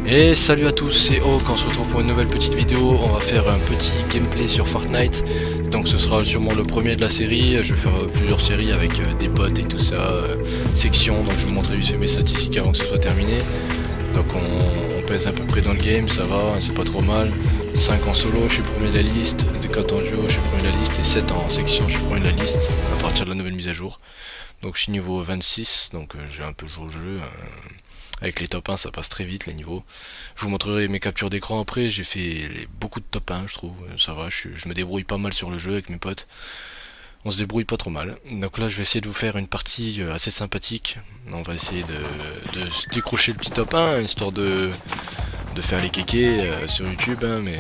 Et salut à tous, c'est Oak, on se retrouve pour une nouvelle petite vidéo. On va faire un petit gameplay sur Fortnite. Donc ce sera sûrement le premier de la série. Je vais faire plusieurs séries avec des bots et tout ça, sections. Donc je vais vous montrer vite fait mes statistiques avant que ce soit terminé. Donc on pèse à peu près dans le game, ça va, c'est pas trop mal. 5 en solo, je suis premier de la liste. 4 en duo, je suis premier de la liste. Et 7 en section, je suis premier de la liste à partir de la nouvelle mise à jour. Donc je suis niveau 26, donc j'ai un peu joué au jeu. Avec les top 1 ça passe très vite les niveaux. Je vous montrerai mes captures d'écran après, j'ai fait beaucoup de top 1 je trouve, ça va, je me débrouille pas mal sur le jeu avec mes potes. On se débrouille pas trop mal. Donc là je vais essayer de vous faire une partie assez sympathique. On va essayer de se décrocher le petit top 1, histoire de faire les kékés sur YouTube, hein, mais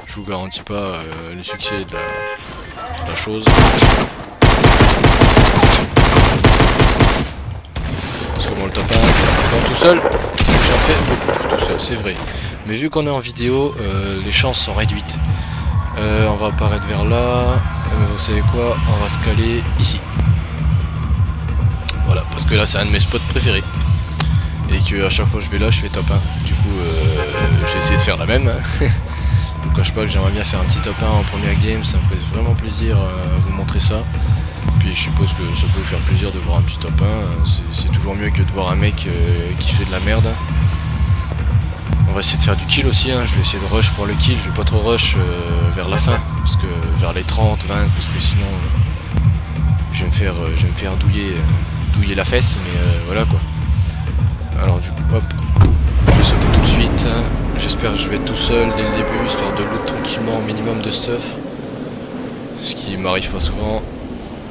je vous garantis pas le succès de la chose. Parce que moi le top 1, tout seul, j'en fais beaucoup tout seul, c'est vrai. Mais vu qu'on est en vidéo, les chances sont réduites. On va apparaître vers là. Vous savez quoi? On va se caler ici. Voilà, parce que là c'est un de mes spots préférés. Et que à chaque fois que je vais là, je fais top 1. Du coup, j'ai essayé de faire la même. Je vous cache pas que j'aimerais bien faire un petit top 1 en première game. Ça me ferait vraiment plaisir à vous montrer ça. Puis je suppose que ça peut vous faire plaisir de voir un petit top 1. C'est toujours mieux que de voir un mec qui fait de la merde. On va essayer de faire du kill aussi, hein. Je vais essayer de rush pour le kill, je vais pas trop rush vers la fin, parce que vers les 30, 20, parce que sinon je vais me faire douiller la fesse, mais voilà quoi. Alors du coup, hop, je vais sauter tout de suite, hein. J'espère que je vais être tout seul dès le début, histoire de loot tranquillement, minimum de stuff. Ce qui m'arrive pas souvent,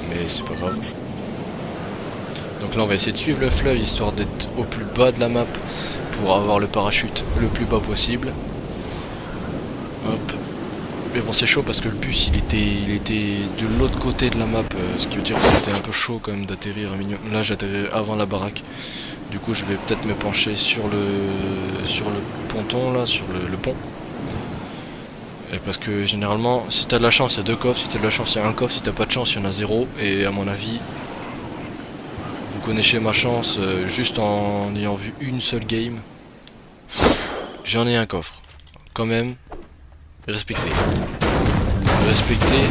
mais c'est pas grave. Donc là on va essayer de suivre le fleuve, histoire d'être au plus bas de la map, pour avoir le parachute le plus bas possible. Hop. Mais bon c'est chaud parce que le bus il était de l'autre côté de la map, ce qui veut dire que c'était un peu chaud quand même d'atterrir un minimum. Là j'atterris avant la baraque. Du coup je vais peut-être me pencher sur le ponton là, sur le pont. Et parce que généralement si t'as de la chance il y a 2 coffres, si t'as de la chance il y a un coffre, si t'as pas de chance il y en a 0. Et à mon avis vous connaissez ma chance juste en ayant vu une seule game. J'en ai un coffre. Quand même, respectez. Respectez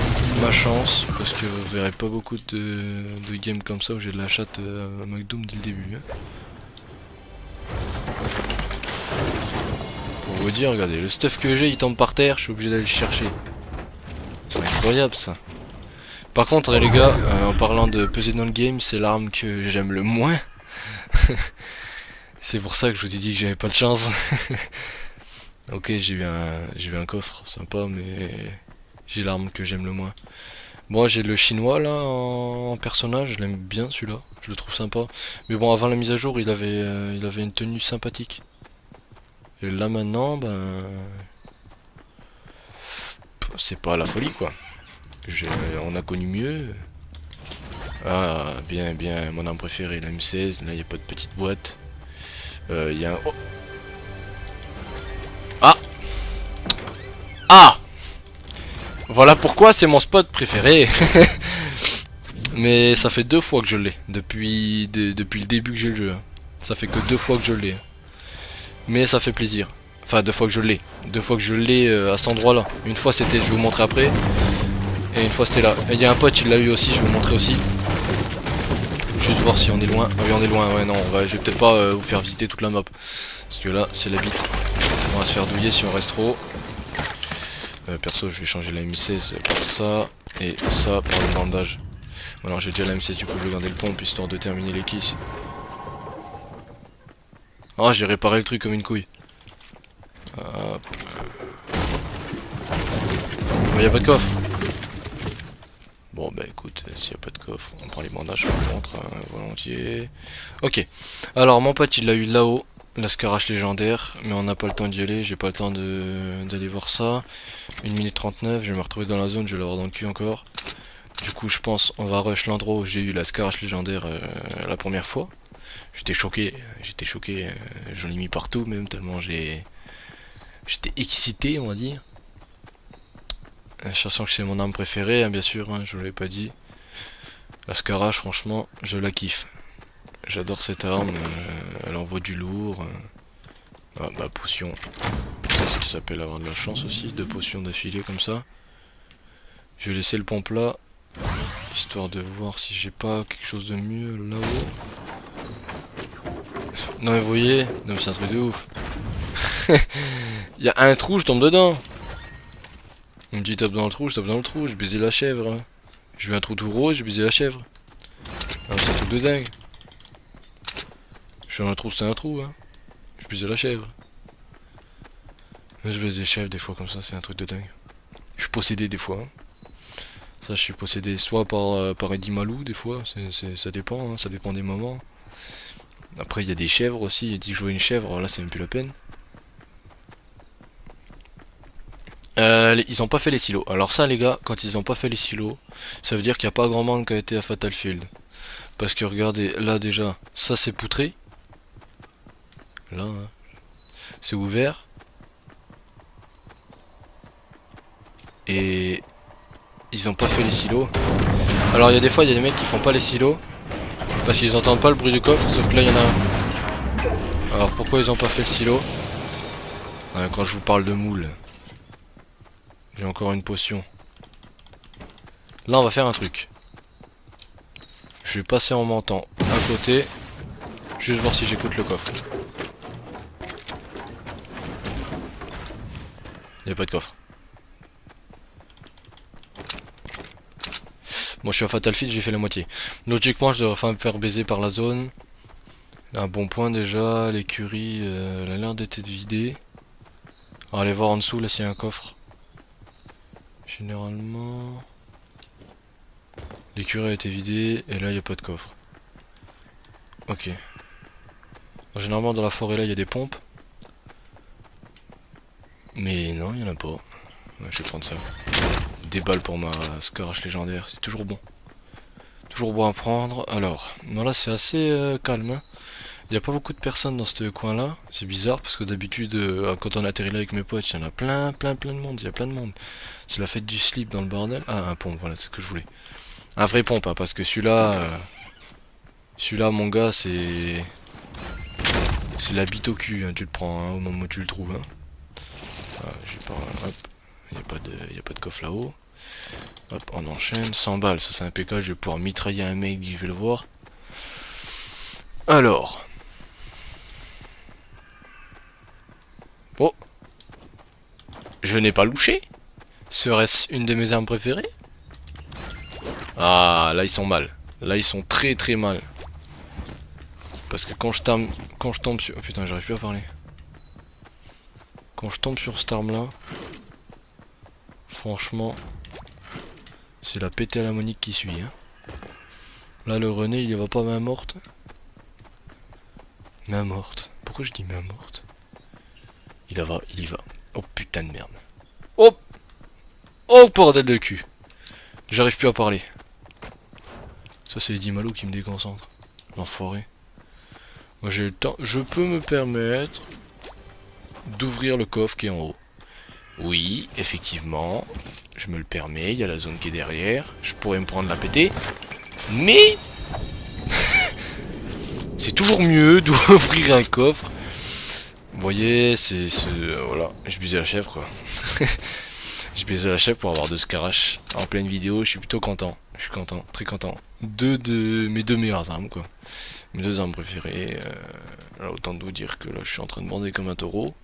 ma chance, parce que vous verrez pas beaucoup de games comme ça où j'ai de la chatte à McDoom dès le début. Hein. Pour vous dire, regardez, le stuff que j'ai il tombe par terre, je suis obligé d'aller le chercher. C'est incroyable ça. Par contre les gars, en parlant de peser dans le game, c'est l'arme que j'aime le moins. C'est pour ça que je vous ai dit que j'avais pas de chance. Ok, j'ai eu un coffre sympa, mais j'ai l'arme que j'aime le moins. Bon, j'ai le chinois là en personnage, je l'aime bien celui-là, je le trouve sympa. Mais bon, avant la mise à jour, il avait une tenue sympathique. Et là maintenant, ben, c'est pas la folie quoi. On a connu mieux. Ah, bien, mon arme préférée, la M16. Là, il n'y a pas de petite boîte. Il y a un... Oh. Ah! Ah! Voilà pourquoi c'est mon spot préféré. Mais ça fait 2 fois que je l'ai. Depuis le début que j'ai le jeu. Hein. Ça fait que 2 fois que je l'ai. Mais ça fait plaisir. Enfin, 2 fois que je l'ai. 2 fois que je l'ai à cet endroit-là. Une fois c'était, je vais vous montrer après. Et une fois c'était là. Et il y a un pote, il l'a eu aussi, je vais vous montrer aussi. Juste voir si on est loin. Ah oui, on est loin, ouais, non, je vais peut-être pas vous faire visiter toute la map. Parce que là, c'est la bite. On va se faire douiller si on reste trop. Perso, je vais changer la M16 par ça. Et ça par le bandage. Bon, alors j'ai déjà la M16, du coup, je vais garder le pompe histoire de terminer les kills. Ah, j'ai réparé le truc comme une couille. Hop. Oh, y a pas de coffre. Bon bah écoute, s'il n'y a pas de coffre, on prend les bandages par contre, hein, volontiers. Ok, alors mon pote il l'a eu là-haut, la Scarache légendaire, mais on n'a pas le temps d'y aller, j'ai pas le temps d'aller voir ça. 1 minute 39, je vais me retrouver dans la zone, je vais l'avoir dans le cul encore. Du coup je pense on va rush l'endroit où j'ai eu la Scarache légendaire la première fois. J'étais choqué, j'en ai mis partout même tellement j'étais excité on va dire. Sachant que c'est mon arme préférée, hein, bien sûr, hein, je vous l'avais pas dit. La Scarache, franchement, je la kiffe. J'adore cette arme, elle envoie du lourd. Ah bah potion. C'est ce qui s'appelle avoir de la chance aussi, 2 potions d'affilée comme ça. Je vais laisser le pompe là, histoire de voir si j'ai pas quelque chose de mieux là-haut. Non mais vous voyez, non mais c'est un truc de ouf. Il y a un trou, je tombe dedans. On me dit tape dans le trou, je tape dans le trou, j'ai baisé la chèvre. Hein. Je veux un trou tout rose, j'ai baisé la chèvre. Ah, c'est un truc de dingue. Je suis dans un trou, c'était un trou, hein. Je baisé la chèvre. Je baise des chèvres des fois comme ça, c'est un truc de dingue. Je suis possédé des fois. Hein. Ça, je suis possédé soit par Eddie Malou, des fois, ça dépend, hein, ça dépend des moments. Après, il y a des chèvres aussi, il dit jouer une chèvre, là, c'est même plus la peine. Ils ont pas fait les silos. Alors ça, les gars, quand ils ont pas fait les silos, ça veut dire qu'il n'y a pas grand monde qui a été à Fatalfield. Parce que regardez, là déjà, ça c'est poutré. Là, hein, c'est ouvert. Et ils ont pas fait les silos. Alors il y a des fois, il y a des mecs qui font pas les silos parce qu'ils entendent pas le bruit du coffre, sauf que là il y en a un. Alors pourquoi ils ont pas fait le silo? Ouais, quand je vous parle de moule. J'ai encore une potion. Là on va faire un truc. Je vais passer en mentant à côté. Juste voir si j'écoute le coffre. Il n'y a pas de coffre. Moi je suis à Fatalfield, j'ai fait la moitié. Logiquement je devrais enfin me faire baiser par la zone. Un bon point déjà, l'écurie elle a l'air d'être vidée. On va aller voir en dessous là s'il y a un coffre. Généralement... l'écurie a été vidée et là il n'y a pas de coffre. Ok. Généralement dans la forêt là il y a des pompes. Mais non, il n'y en a pas. Ouais, je vais prendre ça. Des balles pour ma Scarache légendaire, c'est toujours bon. Toujours bon à prendre. Alors, là c'est assez calme. Hein. Il n'y a pas beaucoup de personnes dans ce coin là. C'est bizarre parce que d'habitude, quand on atterrit là avec mes potes, il y en a plein de monde. Il y a plein de monde. C'est la fête du slip dans le bordel. Ah, un pompe, voilà, c'est ce que je voulais. Un vrai pompe, hein, parce que celui-là, mon gars, c'est la bite au cul. Hein, tu le prends hein, au moment où tu le trouves. Hein. Ah, j'ai pas, hop. Il n'y a pas de coffre là-haut. Hop, on enchaîne. 100 balles, ça c'est impeccable. Je vais pouvoir mitrailler un mec dès que je vais le voir. Alors. Oh. Je n'ai pas louché. Serait-ce une de mes armes préférées? Ah, là ils sont mal. Là ils sont très mal. Parce que quand je tombe sur... Oh putain, j'arrive plus à parler. Quand je tombe sur cette arme là... Franchement... c'est la pété à la monique qui suit. Hein. Là le René il y va pas main morte. Main morte. Pourquoi je dis main morte? Il y va. Oh putain de merde. Oh. Oh bordel de cul. J'arrive plus à parler. Ça c'est Eddie Malo qui me déconcentre. L'enfoiré. Moi j'ai le temps. Je peux me permettre d'ouvrir le coffre qui est en haut. Oui, effectivement. Je me le permets. Il y a la zone qui est derrière. Je pourrais me prendre la pété. Mais... c'est toujours mieux d'ouvrir un coffre. Vous voyez, c'est... voilà. Je baisais la chèvre quoi. Je baisais la chèvre pour avoir 2 Scarache en pleine vidéo. Je suis plutôt content. Je suis content. Très content. Mes deux meilleures armes quoi. Mes 2 armes préférées. Là, autant de vous dire que là je suis en train de bander comme un taureau.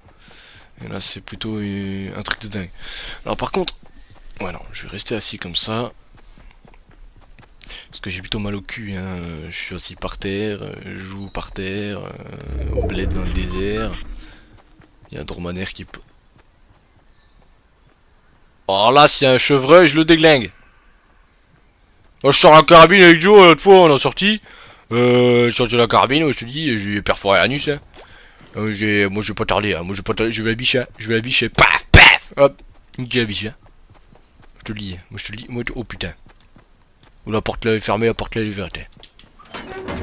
Et là c'est plutôt un truc de dingue. Alors par contre, voilà, je vais rester assis comme ça. Parce que j'ai plutôt mal au cul, hein. Je suis assis par terre, je joue par terre, au bled dans le désert. Il y a un dromadaire qui peut... oh là, s'il y a un chevreuil, je le déglingue. Moi je sors la carabine avec Joe, l'autre fois on a sorti. J'ai sorti la carabine, je te dis, j'ai perforé l'anus. Hein. Moi je vais pas tarder, hein. Moi je vais pas tarder, je vais la biche, hein. Je vais la biche, paf, paf, hop, nique la biche. Hein. Je te le dis, moi je te le dis, moi oh putain. Ou la porte là est fermée, la porte là est ouverte.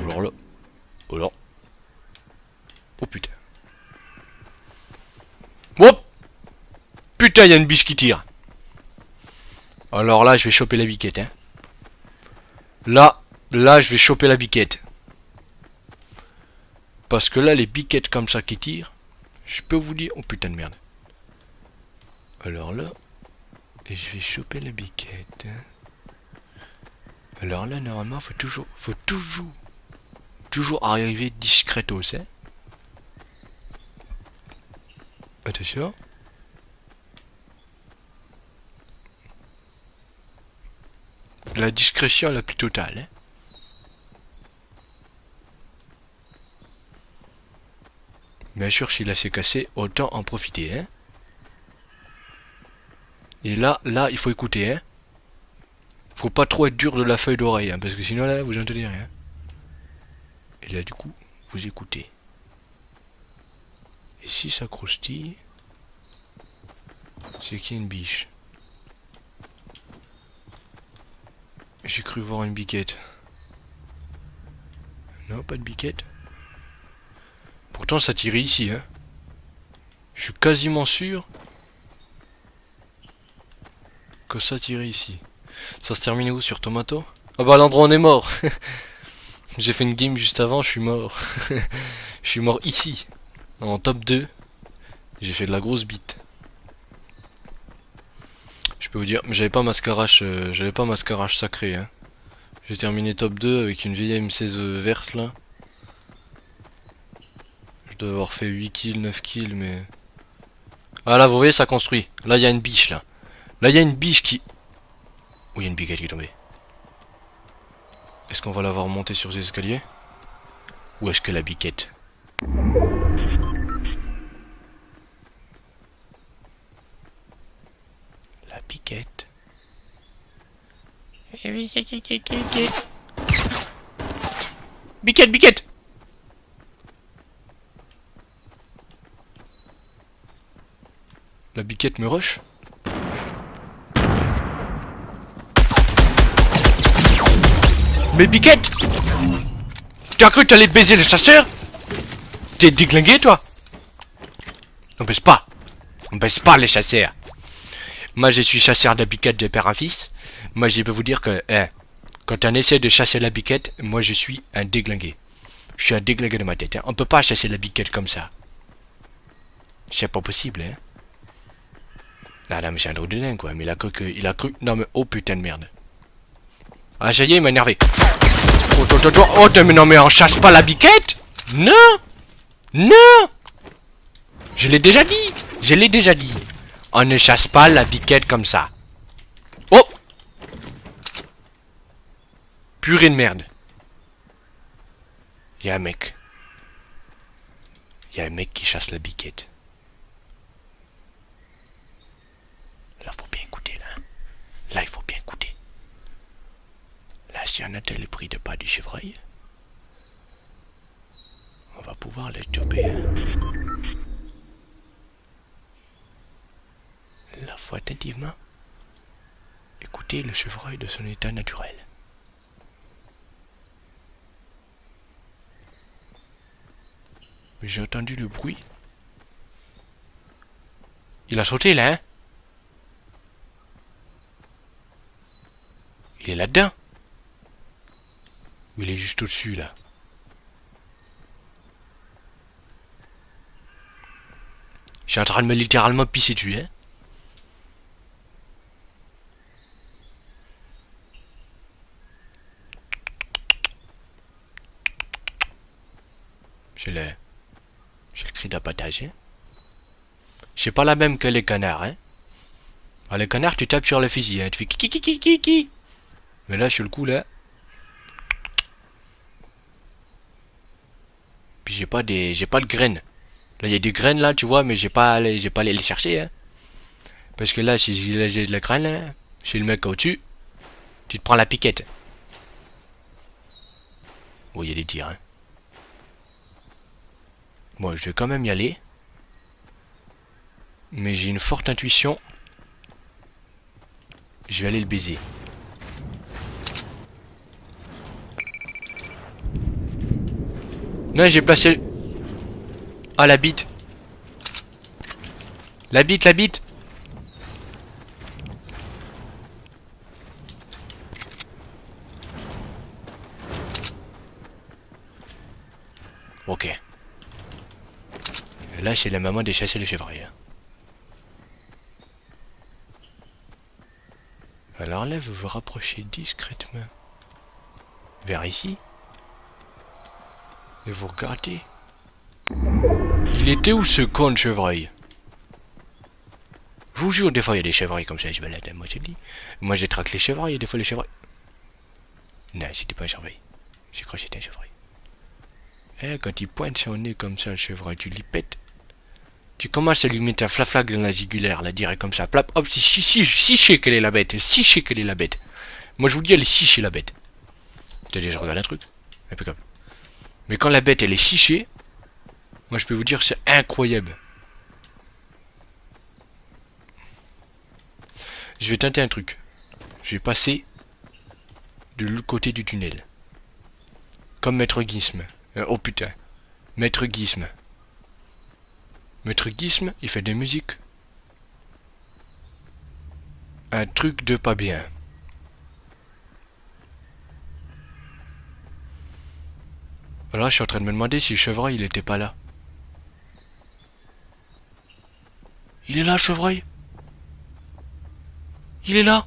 Alors là, oh là, oh putain. Oh putain, il y a une biche qui tire. Alors là, je vais choper la biquette, hein. Là, je vais choper la biquette. Parce que là, les biquettes comme ça qui tirent, Je peux vous dire... Oh putain de merde. Alors là... Je vais choper la biquette. Alors là, normalement, faut toujours arriver discretos, hein. Attention. La discrétion la plus totale, hein. Bien sûr, s'il a s'est cassé, autant en profiter, hein. Et là, il faut écouter, hein. Faut pas trop être dur de la feuille d'oreille, hein, parce que sinon là, vous entendez rien. Et là, du coup, vous écoutez. Et si ça croustille, c'est qu'il y a une biche. J'ai cru voir une biquette. Non, pas de biquette. Pourtant, ça tirait ici, hein. Je suis quasiment sûr que ça tirait ici. Ça se termine où, sur Tomato? Ah bah, l'endroit où on est mort. J'ai fait une game juste avant, je suis mort. Je suis mort ici. En top 2. J'ai fait de la grosse bite. Je peux vous dire, mais j'avais pas mascarache sacré, hein. J'ai terminé top 2 avec une vieille M16 verte là. Je dois avoir fait 8 kills, 9 kills, mais... Ah là, vous voyez, ça construit. Là, il y a une biche là. Là, il y a une biche qui... Oh, il y a une biquette qui est tombée. Est-ce qu'on va la voir monter sur ces escaliers? Ou est-ce que la biquette... La biquette... Biquette, biquette! La biquette me rush? Mais biquette! Tu as cru que t'allais baiser le chasseur? T'es déglingué, toi? On baisse pas. On baisse pas les chasseurs. Moi, je suis chasseur de biquette de père en fils. Moi, je peux vous dire que, quand on essaie de chasser la biquette, moi, je suis un déglingué. Je suis un déglingué de ma tête, hein. On peut pas chasser la biquette comme ça. C'est pas possible, hein. Ah là, mais c'est un drôle de dingue, quoi. Mais il a cru... Non, mais... Oh, putain de merde. Ah, ça y est, il m'a énervé. Oh, mais non, mais on chasse pas la biquette? Non! Non! Je l'ai déjà dit. Je l'ai déjà dit. On ne chasse pas la biquette comme ça. Oh! Purée de merde. Y'a un mec. Y'a un mec qui chasse la biquette. Là, faut bien écouter, là. Là, il faut bien écouter. Là, si on atteint le prix de pas du chevreuil, on va pouvoir les choper, hein. Là, faut attentivement écouter le chevreuil de son état naturel. Mais j'ai entendu le bruit. Il a sauté, là, hein. Il est là-dedans. Ou il est juste au-dessus, là. Je suis en train de me littéralement pisser dessus, hein. J'ai le cri d'abattage, hein. C'est pas la même que les canards, hein. Alors, les canards, tu tapes sur le fusil, hein. Tu fais ki. Mais là, sur le coup, là. Puis j'ai pas de graines. Là, il y a des graines, là, tu vois, mais j'ai pas allé les chercher, hein. Parce que là, si j'ai de la graine, là, chez le mec au-dessus, tu te prends la piquette. Oh, il y a des tirs, hein. Bon, je vais quand même y aller. Mais j'ai une forte intuition. Je vais aller le baiser. Non, j'ai placé... Ah, la bite. La bite. Ok. Là, c'est la maman des chasser les chevreuils. Hein. Alors là, vous vous rapprochez discrètement vers ici. Et vous regardez. Il était où ce con de chevreuil? Je vous jure, des fois il y a des chevreuils comme ça, je balade, moi je dis. Moi j'ai traqué les chevreuils et des fois les chevreuils. Non, c'était pas un chevreuil. J'ai cru que c'était un chevreuil. Eh, quand il pointe son nez comme ça, le chevreuil, tu l'y pètes. Tu commences à lui mettre un flaflac dans la jugulaire, là, direct comme ça. Plap, hop, si chier qu'elle est la bête. Si chier qu'elle est la bête. Moi je vous dis, elle est si chier la bête. T'as déjà regardé un truc? Impeccable. Mais quand la bête elle est sichée, moi je peux vous dire c'est incroyable. Je vais tenter un truc. Je vais passer de l'autre côté du tunnel. Comme Maître Gizm. Oh putain. Maître Gizm. Maître Gizm, il fait des musiques. Un truc de pas bien. Alors je suis en train de me demander si le chevreuil il était pas là. Il est là le chevreuil? Il est là?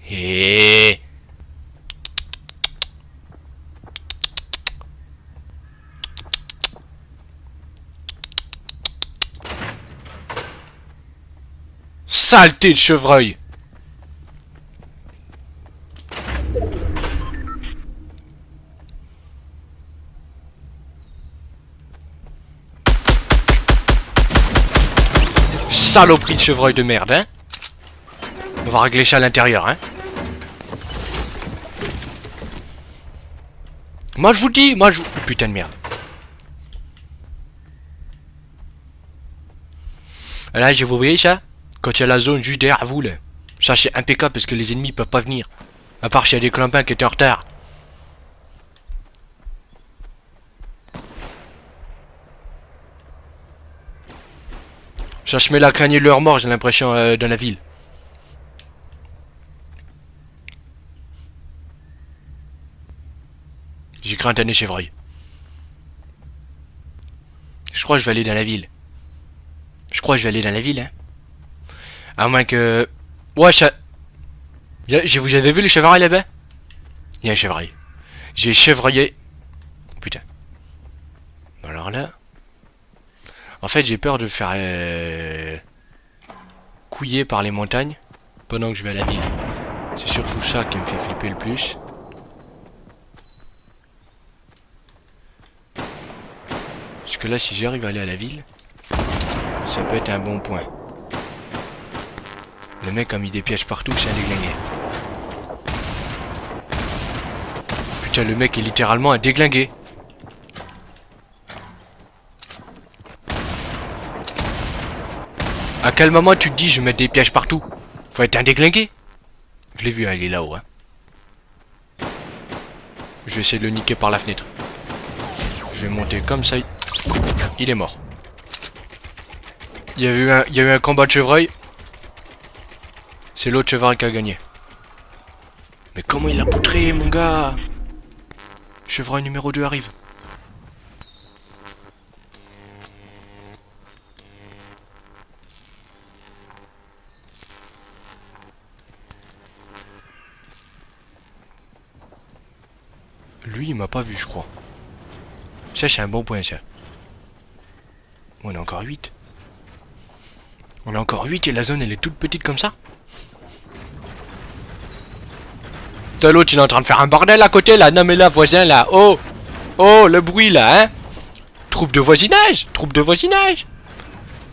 Et saleté de chevreuil! Saloperie de chevreuil de merde, hein? On va régler ça à l'intérieur, hein? Moi je vous dis, moi je... Putain de merde. Là, vous voyez ça? Quand il y a la zone juste derrière vous, là. Ça c'est impeccable parce que les ennemis peuvent pas venir. À part s'il y a des clampins qui étaient en retard. Ça se met la craignée de leur mort, j'ai l'impression, dans la ville. J'ai craint un chevreuil. Je crois que je vais aller dans la ville. Je crois que je vais aller dans la ville, hein. À moins que... Ouais, ça... Vous avez vu les chevreuils là-bas? Il y a un chevreuil. J'ai chevreuillé. Oh, putain. Alors là... En fait, j'ai peur de faire... couiller par les montagnes pendant que je vais à la ville. C'est surtout ça qui me fait flipper le plus. Parce que là, si j'arrive à aller à la ville, ça peut être un bon point. Le mec a mis des pièges partout, c'est un déglingué. Putain, le mec est littéralement un déglingué. À quel moment tu te dis je vais mettre des pièges partout? Faut être un déglingué. Je l'ai vu, hein, il est là-haut. Hein. Je vais essayer de le niquer par la fenêtre. Je vais monter comme ça. Il est mort. Il y a eu un combat de chevreuil. C'est l'autre chevreuil qui a gagné. Mais comment il l'a poutré, mon gars? Chevreuil numéro 2 arrive. Lui, il m'a pas vu, je crois. Ça, c'est un bon point, ça. On est encore 8. On est encore 8 et la zone, elle est toute petite comme ça. T'as l'autre, il est en train de faire un bordel à côté, là. Non, mais là, voisin, là. Oh! Oh, le bruit, là, hein? Troupe de voisinage! Troupe de voisinage!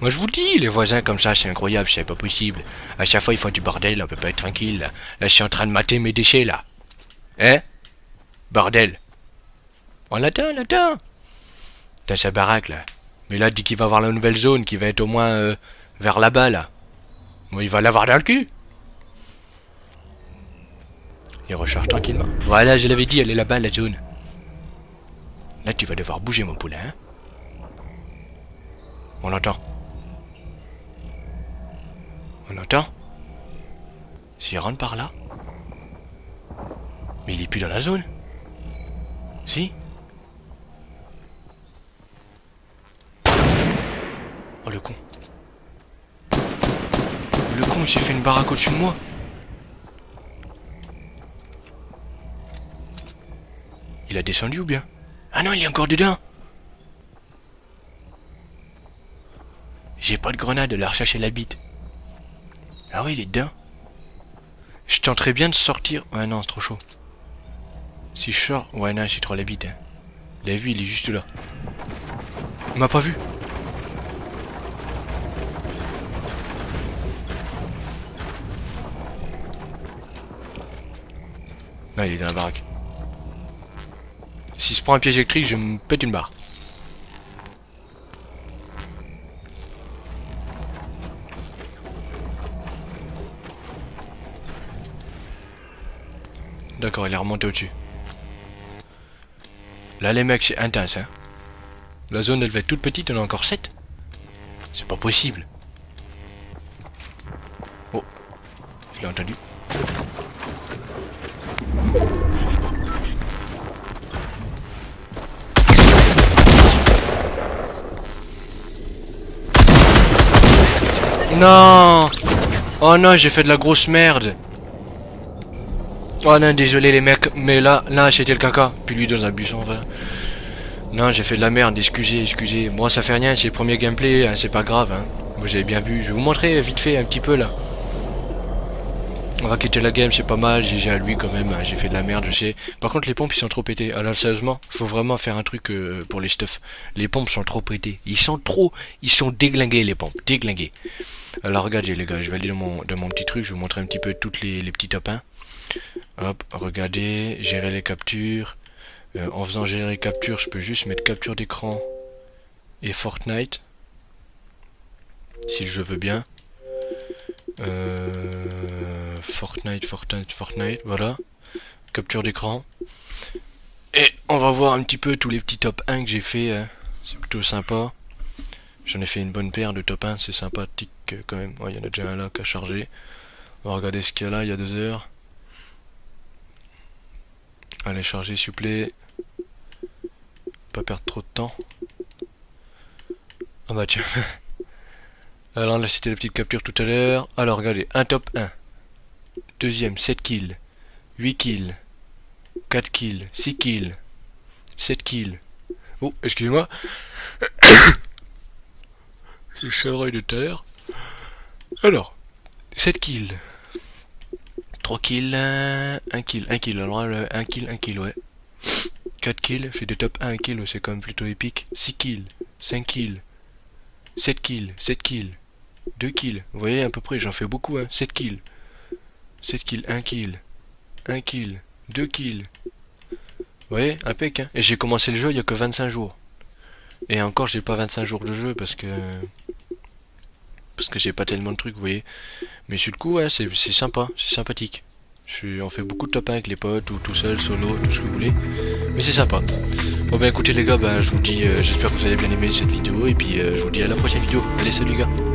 Moi, je vous le dis, les voisins comme ça, c'est incroyable, c'est pas possible. À chaque fois, ils font du bordel, on peut pas être tranquille, là. Là, je suis en train de mater mes déchets, là. Hein? Bordel. On l'attend, on l'attend. T'as sa baraque, là. Mais là, dit qu'il va avoir la nouvelle zone, qui va être au moins vers là-bas, là. Bon, il va l'avoir dans le cul. Il recharge tranquillement. Voilà, je l'avais dit, elle est là-bas, la zone. Là, tu vas devoir bouger, mon poulain. Hein? On l'entend. On l'entend. S'il rentre par là. Mais il est plus dans la zone. Oh le con. Le con, il s'est fait une baraque au-dessus de moi. Il a descendu ou bien? Ah non, il est encore dedans. J'ai pas de grenade, la rechercher la bite. Ah oui, il est dedans. Je tenterais bien de sortir. Ouais, non, c'est trop chaud. Si je sors. Ouais, non, j'ai trop la bite. Hein. Il a vu, il est juste là. Il m'a pas vu. Non, il est dans la baraque. S'il se prend un piège électrique, je me pète une barre. D'accord, il est remonté au-dessus. Là, les mecs, c'est intense, hein. La zone, elle va être toute petite, on a encore 7. C'est pas possible. Oh, je l'ai entendu. Non! Oh non, j'ai fait de la grosse merde. Oh non, désolé les mecs, mais là c'était le caca. Puis lui dans un bus en vrai. Non, j'ai fait de la merde, excusez. Moi ça fait rien, c'est le premier gameplay, hein, c'est pas grave. Hein. Vous avez bien vu, je vais vous montrer vite fait un petit peu là. On va quitter la game, c'est pas mal, j'ai à lui quand même, hein, j'ai fait de la merde, je sais. Par contre les pompes ils sont trop pétés. Alors sérieusement, faut vraiment faire un truc pour les stuffs. Les pompes sont trop pétés. Ils sont déglingués les pompes, déglingués. Alors regardez les gars, je vais aller dans mon petit truc, je vais vous montrer un petit peu toutes les petits top 1. Hop, regardez, gérer les captures. En faisant gérer les captures, je peux juste mettre capture d'écran et Fortnite. Si je veux bien. Fortnite, voilà. Capture d'écran. Et on va voir un petit peu tous les petits top 1 que j'ai fait. C'est plutôt sympa. J'en ai fait une bonne paire de top 1, c'est sympathique quand même. Il y en a déjà un là qui a chargé. On va regarder ce qu'il y a là, il y a 2 heures. Allez, charger s'il vous plaît. Pas perdre trop de temps. Ah bah tiens. Alors là c'était la petite capture tout à l'heure. Alors regardez, un top 1. Deuxième, 7 kills. 8 kills. 4 kills. 6 kills. 7 kills. Oh, excusez-moi. C'est le chevreuil de tout à l'heure. Alors, 7 kills. 3 kills, 1 kill, 1 kill, alors là, 1 kill, ouais. 4 kills, fait des top 1 kill, c'est quand même plutôt épique. 6 kills, 5 kills, 7 kills, 7 kills, 2 kills. Vous voyez à peu près, j'en fais beaucoup, hein. 7 kills, 7 kills, 1 kill, 1 kill, 2 kills. Vous voyez, impec, hein. Et j'ai commencé le jeu il y a que 25 jours. Et encore, j'ai pas 25 jours de jeu parce que j'ai pas tellement de trucs, vous voyez. Mais sur le coup, ouais, c'est sympa, c'est sympathique. On fait beaucoup de top 1 avec les potes, ou tout seul, solo, tout ce que vous voulez. Mais c'est sympa. Bon ben écoutez les gars, je vous dis, j'espère que vous avez bien aimé cette vidéo, et puis je vous dis à la prochaine vidéo. Allez, salut les gars.